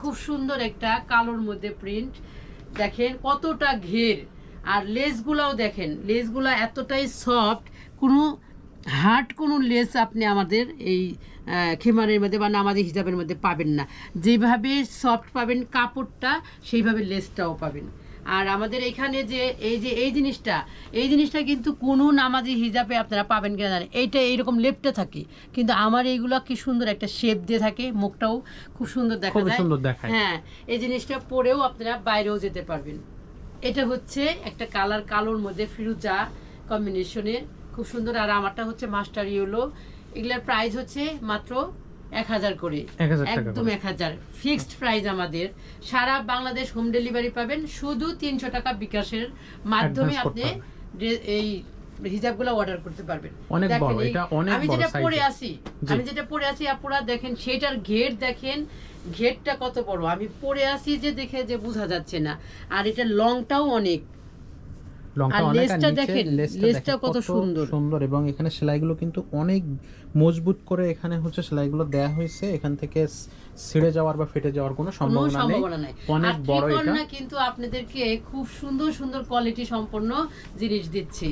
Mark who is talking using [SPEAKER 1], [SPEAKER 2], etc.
[SPEAKER 1] খুব সুন্দর একটা কালোর মধ্যে প্রিন্ট, দেখেন কতটা ঘের। আর লেসগুলাও দেখেন, লেসগুলা এতটাই সফট, কোনো হার্ড কোনো লেস আপনি আমাদের এই খেমারের মধ্যে বা নামাজি হিজাবের মধ্যে পাবেন না। যেভাবে সফট পাবেন কাপড়টা, সেইভাবে লেসটাও পাবেন। আর আমাদের এখানে যে এই জিনিসটা কিন্তু কোনো নামাজি হিজাবে আপনারা পাবেন কিনা জানেন, এইটা এইরকম লেপটে থাকে, কিন্তু আমার এইগুলো কি সুন্দর একটা শেপ দিয়ে থাকে, মুখটাও খুব সুন্দর দেখা যায়। হ্যাঁ, এই জিনিসটা পরেও আপনারা বাইরেও যেতে পারবেন। এটা হচ্ছে একটা কালার, কালোর মধ্যে ফিরোজা কম্বিনেশনের, খুব সুন্দর। আর আমারটা হচ্ছে মাস্টার ইয়েলো। এগুলার প্রাইস হচ্ছে মাত্র 1000 করে, একদম 1000 ফিক্সড প্রাইস আমাদের। সারা বাংলাদেশ হোম ডেলিভারি পাবেন, শুধু 300 টাকা বিকাশের মাধ্যমে আপনি এই হিজাবগুলো অর্ডার করতে পারবেন। আমি যেটা পরে আছি আপনারা দেখেন, সেটার ঘের দেখেন, ঘেরটা কত বড়। আমি পরে আছি যে দেখে যে বোঝা যাচ্ছে না। আর এটা লংটাও অনেক, লেসটা কত
[SPEAKER 2] সুন্দর এবং এখানে সেলাইগুলো কিন্তু অনেক মজবুত করে এখানে হচ্ছে সেলাইগুলো দেয়া হয়েছে। এখান থেকে ছিঁড়ে যাওয়ার বা ফেটে যাওয়ার কোনো সম্ভাবনা নেই। অনেক বড় এটা,
[SPEAKER 1] কিন্তু আপনাদেরকে খুব সুন্দর সুন্দর কোয়ালিটি সম্পন্ন জিনিস দিচ্ছি।